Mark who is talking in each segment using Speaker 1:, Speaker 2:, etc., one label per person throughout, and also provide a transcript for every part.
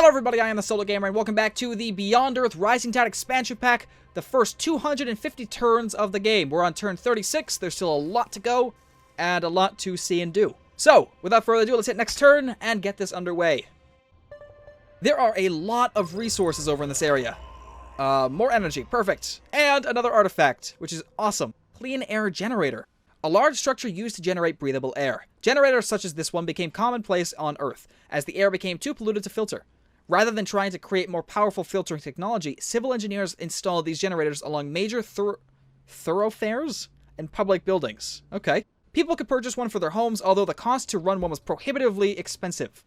Speaker 1: Hello everybody, I am the Solo Gamer, and welcome back to the Beyond Earth Rising Tide expansion pack, the first 250 turns of the game. We're on turn 36, there's still a lot to go, and a lot to see and do. So, without further ado, let's hit next turn and get this underway. There are a lot of resources over in this area. More energy, perfect. And another artifact, which is awesome. Clean air generator. A large structure used to generate breathable air. Generators such as this one became commonplace on Earth, as the air became too polluted to filter. Rather than trying to create more powerful filtering technology, civil engineers installed these generators along major thoroughfares and public buildings. Okay. People could purchase one for their homes, although the cost to run one was prohibitively expensive.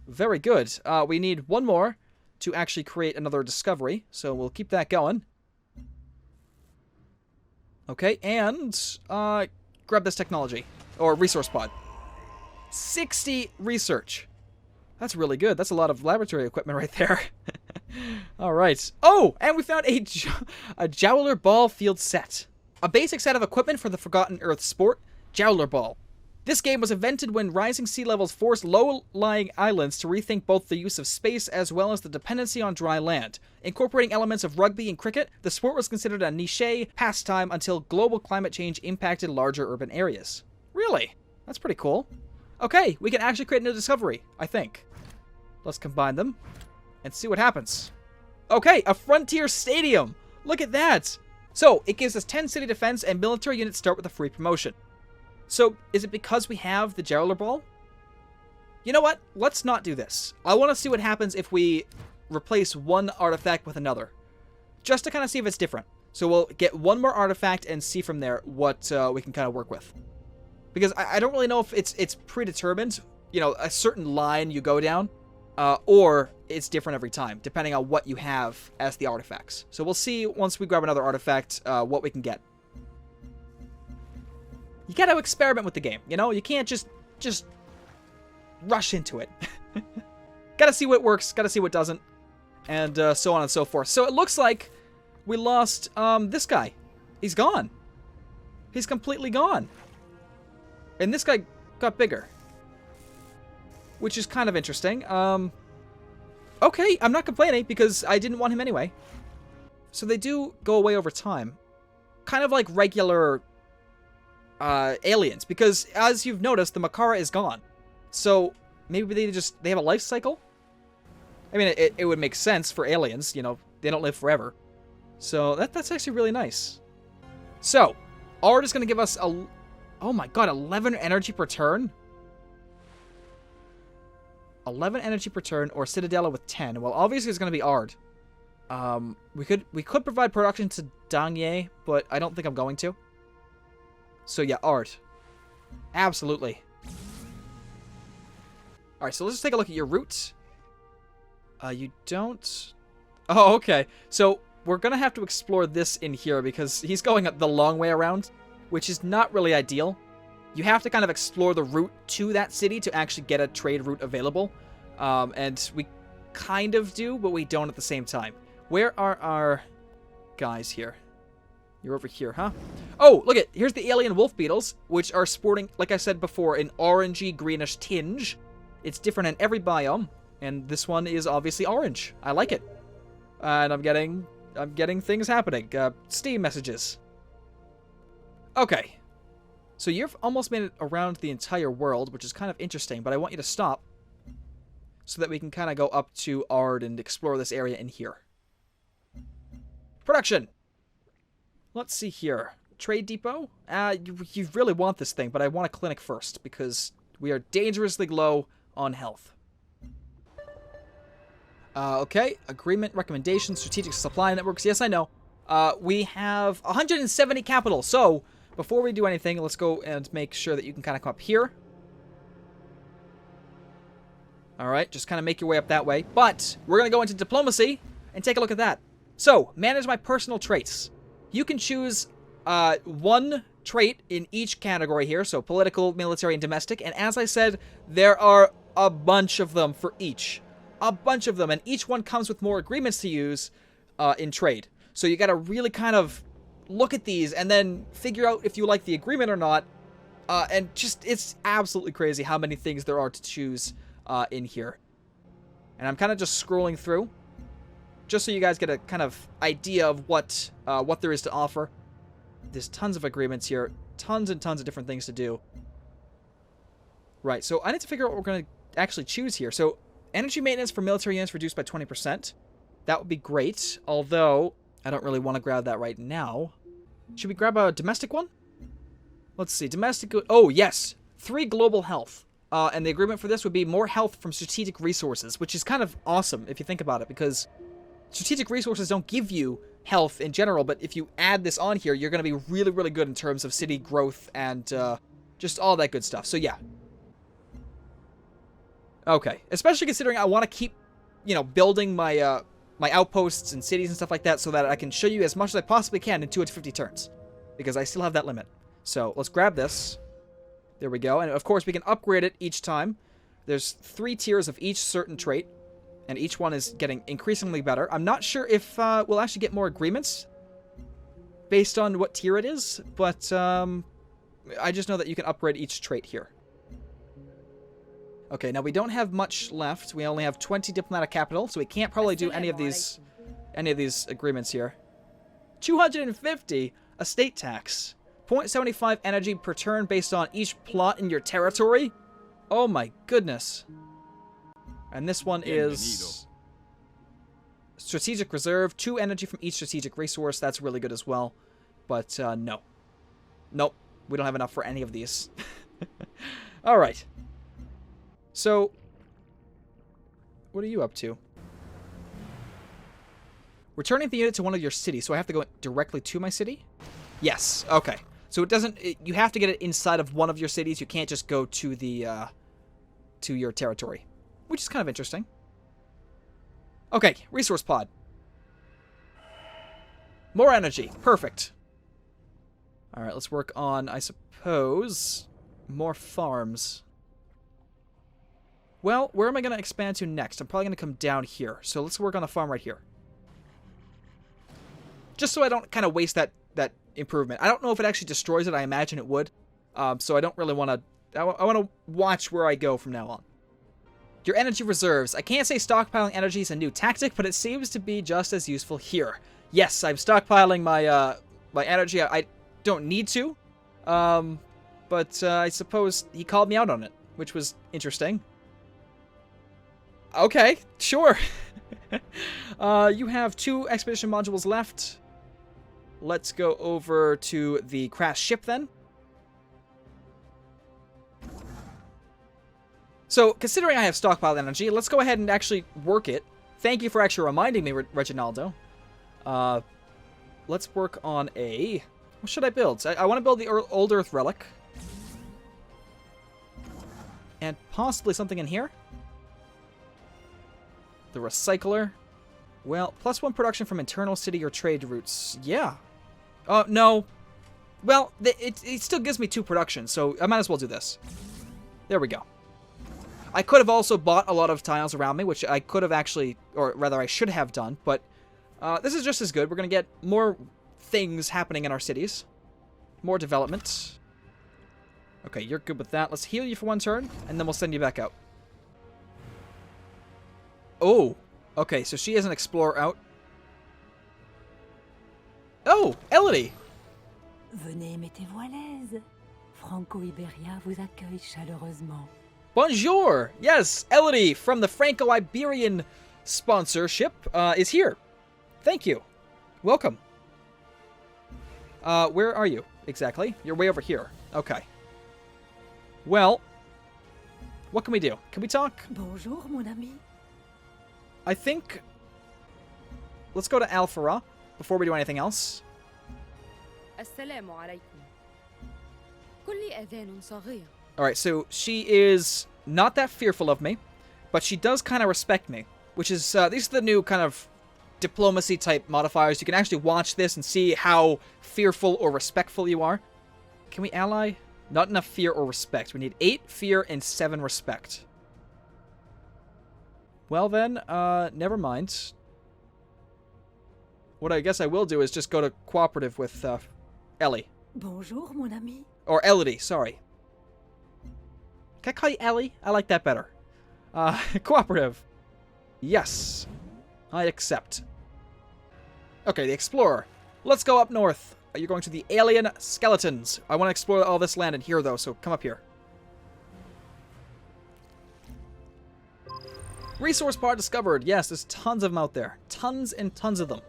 Speaker 1: Very good. We need one more to actually create another discovery, so we'll keep that going. Okay, and grab this technology, or resource pod. 60 research. That's really good. That's a lot of laboratory equipment right there. Alright. Oh, and we found a Jowler Ball field set. A basic set of equipment for the Forgotten Earth sport, Jowler Ball. This game was invented when rising sea levels forced low-lying islands to rethink both the use of space as well as the dependency on dry land. Incorporating elements of rugby and cricket, the sport was considered a niche pastime until global climate change impacted larger urban areas. Really? That's pretty cool. Okay, we can actually create a new discovery, I think. Let's combine them and see what happens. Okay, a Frontier Stadium! Look at that! So, it gives us 10 city defense and military units start with a free promotion. So, is it because we have the Jowler Ball? You know what? Let's not do this. I want to see what happens if we replace one artifact with another. Just to kind of see if it's different. So we'll get one more artifact and see from there what we can kind of work with. Because I don't really know if it's predetermined, you know, a certain line you go down, or it's different every time, depending on what you have as the artifacts. So we'll see once we grab another artifact what we can get. You gotta experiment with the game, you know? You can't just rush into it. Gotta see what works, gotta see what doesn't, and so on and so forth. So it looks like we lost this guy. He's gone. He's completely gone. And this guy got bigger, which is kind of interesting. Okay, I'm not complaining because I didn't want him anyway. So they do go away over time. Kind of like regular aliens, because as you've noticed, the Makara is gone. So maybe they have a life cycle? I mean, it would make sense for aliens, you know, they don't live forever. So that's actually really nice. So, Ard is going to give us a... Oh my god, 11 energy per turn? 11 energy per turn, or Citadella with 10. Well, obviously it's going to be Ard. We could provide production to Dangye, but I don't think I'm going to. So yeah, Art. Absolutely. Alright, so let's just take a look at your route. You don't... Oh, okay. So we're going to have to explore this in here because he's going the long way around, which is not really ideal. You have to kind of explore the route to that city to actually get a trade route available. And we kind of do, but we don't at the same time. Where are our guys here? You're over here, huh? Oh, look at, here's the alien wolf beetles, which are sporting, like I said before, an orangey greenish tinge. It's different in every biome, and this one is obviously orange. I like it. And I'm getting things happening. Steam messages. Okay. So you've almost made it around the entire world, which is kind of interesting, but I want you to stop so that we can kind of go up to Ard and explore this area in here. Production! Let's see here. Trade depot? You really want this thing, but I want a clinic first, because we are dangerously low on health. Okay. Agreement, recommendations, strategic supply networks. Yes, I know. We have 170 capital, so before we do anything, let's go and make sure that you can kind of come up here. Alright, just kind of make your way up that way. But we're going to go into diplomacy and take a look at that. So, manage my personal traits. You can choose one trait in each category here, so political, military, and domestic. And as I said, there are a bunch of them for each. A bunch of them, and each one comes with more agreements to use in trade. So you got to really kind of look at these and then figure out if you like the agreement or not. And just, it's absolutely crazy how many things there are to choose in here. And I'm kind of just scrolling through, just so you guys get a kind of idea of what there is to offer. There's tons of agreements here, tons and tons of different things to do. Right, so I need to figure out what we're going to actually choose here. So, energy maintenance for military units reduced by 20%. That would be great, although I don't really want to grab that right now. Should we grab a domestic one? Let's see, domestic... Oh, yes! 3 global health. And the agreement for this would be more health from strategic resources, which is kind of awesome if you think about it, because strategic resources don't give you health in general, but if you add this on here, you're going to be really, really good in terms of city growth and just all that good stuff. So, yeah. Okay, especially considering I want to keep, you know, building my my outposts and cities and stuff like that so that I can show you as much as I possibly can in 250 turns, because I still have that limit. So let's grab this. There we go, and of course we can upgrade it each time. There's 3 tiers of each certain trait, and each one is getting increasingly better. I'm not sure if we'll actually get more agreements based on what tier it is, but I just know that you can upgrade each trait here. Okay, now we don't have much left. We only have 20 diplomatic capital, so we can't probably do any of these agreements here. 250 estate tax. 0.75 energy per turn based on each plot in your territory. Oh my goodness. And this one is strategic reserve. 2 energy from each strategic resource. That's really good as well. But no. Nope. We don't have enough for any of these. Alright. So, what are you up to? Returning the unit to one of your cities. So I have to go directly to my city? Yes. Okay. So it doesn't... you have to get it inside of one of your cities. You can't just go to the... to your territory. Which is kind of interesting. Okay. Resource pod. More energy. Perfect. Alright, let's work on, I suppose, more farms. Well, where am I going to expand to next? I'm probably going to come down here. So let's work on a farm right here. Just so I don't kind of waste that improvement. I don't know if it actually destroys it. I imagine it would. So I don't really want to... I want to watch where I go from now on. Your energy reserves. I can't say stockpiling energy is a new tactic, but it seems to be just as useful here. Yes, I'm stockpiling my my energy. I don't need to. But I suppose he called me out on it, which was interesting. Okay, sure. You have 2 expedition modules left. Let's go over to the crash ship then. So, considering I have stockpiled energy, let's go ahead and actually work it. Thank you for actually reminding me, Rejinaldo. Let's work on a... What should I build? I want to build the Old Earth Relic. And possibly something in here. The Recycler. Well, +1 production from internal city or trade routes. Yeah. No. Well, it still gives me 2 production, so I might as well do this. There we go. I could have also bought a lot of tiles around me, which I could have actually, or rather I should have done, but this is just as good. We're going to get more things happening in our cities. More development. Okay, you're good with that. Let's heal you for 1 turn, and then we'll send you back out. Oh, okay, so she has an explorer out. Oh, Elodie!
Speaker 2: Venez, mettez-vous à l'aise. Franco-Iberia vous accueille chaleureusement.
Speaker 1: Bonjour! Yes, Elodie from the Franco-Iberian sponsorship is here. Thank you. Welcome. Where are you exactly? You're way over here. Okay. Well, what can we do? Can we talk?
Speaker 2: Bonjour, mon ami.
Speaker 1: I think... Let's go to Alfara before we do anything else.
Speaker 3: السلام عليكم. كل أذان صغير.
Speaker 1: Alright, so she is not that fearful of me, but she does kind of respect me, which is, these are the new kind of diplomacy type modifiers. You can actually watch this and see how fearful or respectful you are. Can we ally? Not enough fear or respect. We need 8 fear and 7 respect. Well then, never mind. What I guess I will do is just go to cooperative with, Ellie.
Speaker 2: Bonjour, mon ami.
Speaker 1: Or Elodie, sorry. Can I call you Ellie? I like that better. Cooperative. Yes. I accept. Okay, the Explorer. Let's go up north. You're going to the alien skeletons. I want to explore all this land in here, though, so come up here. Resource pod discovered. Yes, there's tons of them out there. Tons and tons of them.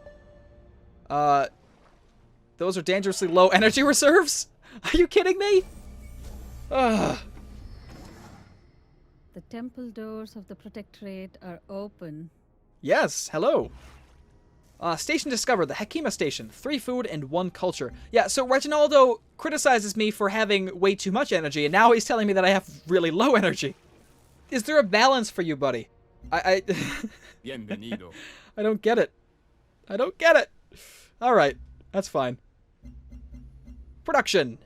Speaker 1: Those are dangerously low energy reserves? Are you kidding me? Ugh.
Speaker 4: The temple doors of the Protectorate are open.
Speaker 1: Yes, hello. Station discovered, the Hakima Station. 3 food and 1 culture. Yeah, so Rejinaldo criticizes me for having way too much energy, and now he's telling me that I have really low energy. Is there a balance for you, buddy?
Speaker 5: Bienvenido.
Speaker 1: I don't get it. I don't get it. Alright, that's fine. Production.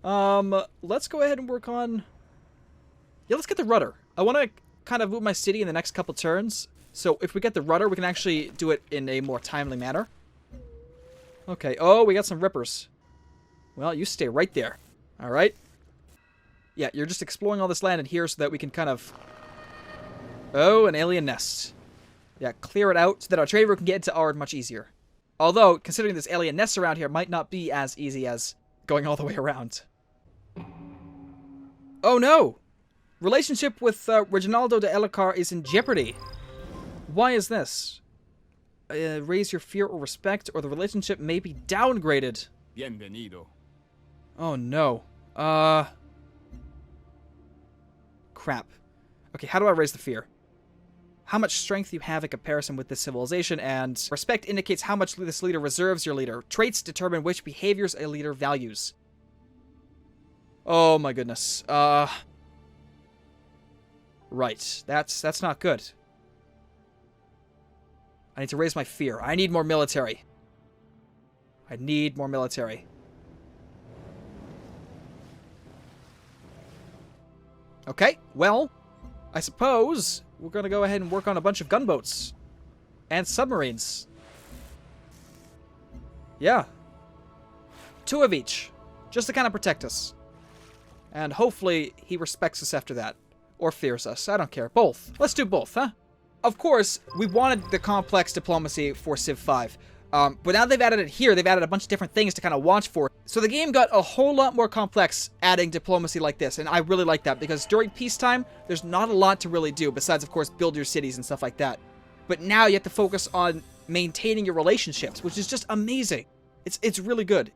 Speaker 1: Let's go ahead and work on... Yeah, let's get the rudder. I want to kind of move my city in the next couple turns. So if we get the rudder, we can actually do it in a more timely manner. Okay. Oh, we got some rippers. Well, you stay right there. All right. Yeah, you're just exploring all this land in here so that we can kind of... Oh, an alien nest. Yeah, clear it out so that our trade route can get into Ard much easier. Although, considering there's alien nests around here, might not be as easy as going all the way around. Oh no! Relationship with Rejinaldo de Elicar is in jeopardy. Why is this? Raise your fear or respect, or the relationship may be downgraded.
Speaker 5: Bienvenido.
Speaker 1: Oh no. Crap. Okay, how do I raise the fear? How much strength you have in comparison with this civilization, and respect indicates how much this leader reserves your leader. Traits determine which behaviors a leader values. Oh my goodness. Right. That's not good. I need to raise my fear. I need more military. I need more military. Okay, well, I suppose we're going to go ahead and work on a bunch of gunboats. And submarines. Yeah. 2 of each. Just to kind of protect us. And hopefully he respects us after that. Or fears us. I don't care. Both. Let's do both, huh? Of course, we wanted the complex diplomacy for Civ 5. But now they've added it here. They've added a bunch of different things to kind of watch for. So the game got a whole lot more complex adding diplomacy like this. And I really like that because during peacetime, there's not a lot to really do. Besides, of course, build your cities and stuff like that. But now you have to focus on maintaining your relationships, which is just amazing. It's really good.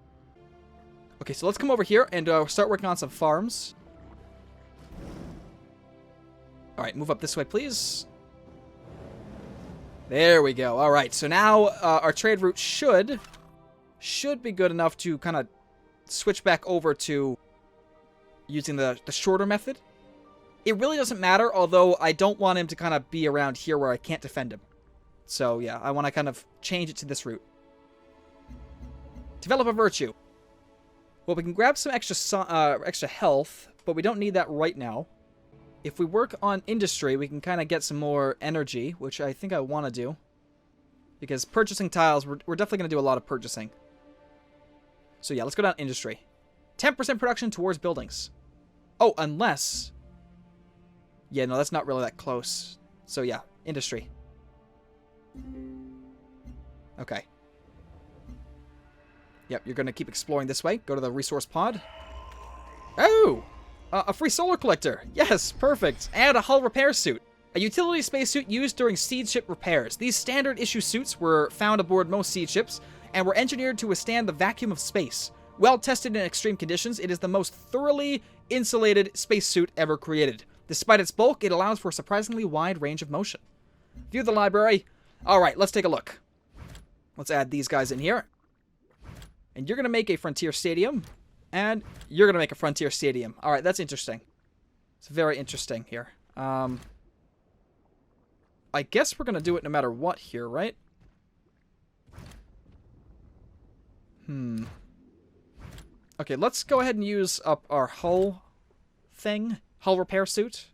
Speaker 1: Okay, so let's come over here and start working on some farms. Alright, move up this way, please. There we go. Alright, so now our trade route should be good enough to kind of switch back over to using the shorter method. It really doesn't matter, although I don't want him to kind of be around here where I can't defend him. So yeah, I want to kind of change it to this route. Develop a virtue. Well, we can grab some extra health, but we don't need that right now. If we work on industry, we can kind of get some more energy, which I think I want to do. Because purchasing tiles, we're definitely going to do a lot of purchasing. So yeah, let's go down industry. 10% production towards buildings. Oh, unless... Yeah, no, that's not really that close. So yeah, industry. Okay. Yep, you're going to keep exploring this way. Go to the resource pod. Oh! A free solar collector. Yes, perfect. And a hull repair suit. A utility spacesuit used during siege ship repairs. These standard issue suits were found aboard most siege ships and were engineered to withstand the vacuum of space. Well tested in extreme conditions, it is the most thoroughly insulated spacesuit ever created. Despite its bulk, it allows for a surprisingly wide range of motion. View the library. Alright, let's take a look. Let's add these guys in here. And you're going to make a Frontier Stadium. And you're going to make a Frontier Stadium. Alright, that's interesting. It's very interesting here. I guess we're going to do it no matter what here, right? Okay, let's go ahead and use up our hull thing. Hull repair suit.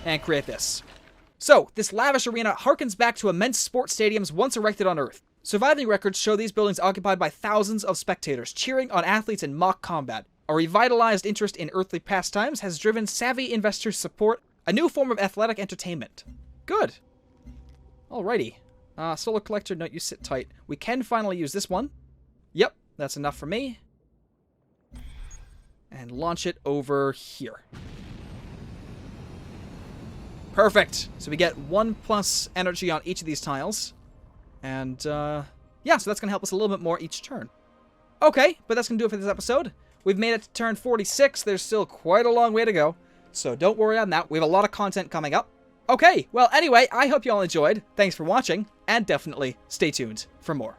Speaker 1: And create this. So, this lavish arena harkens back to immense sports stadiums once erected on Earth. Surviving records show these buildings occupied by thousands of spectators, cheering on athletes in mock combat. A revitalized interest in earthly pastimes has driven savvy investors to support a new form of athletic entertainment. Good. Alrighty. Solar collector, no, you sit tight. We can finally use this one. Yep, that's enough for me. And launch it over here. Perfect. So we get 1+ energy on each of these tiles. And, yeah, so that's going to help us a little bit more each turn. Okay, but that's going to do it for this episode. We've made it to turn 46. There's still quite a long way to go. So don't worry on that. We have a lot of content coming up. Okay, well, anyway, I hope you all enjoyed. Thanks for watching, and definitely stay tuned for more.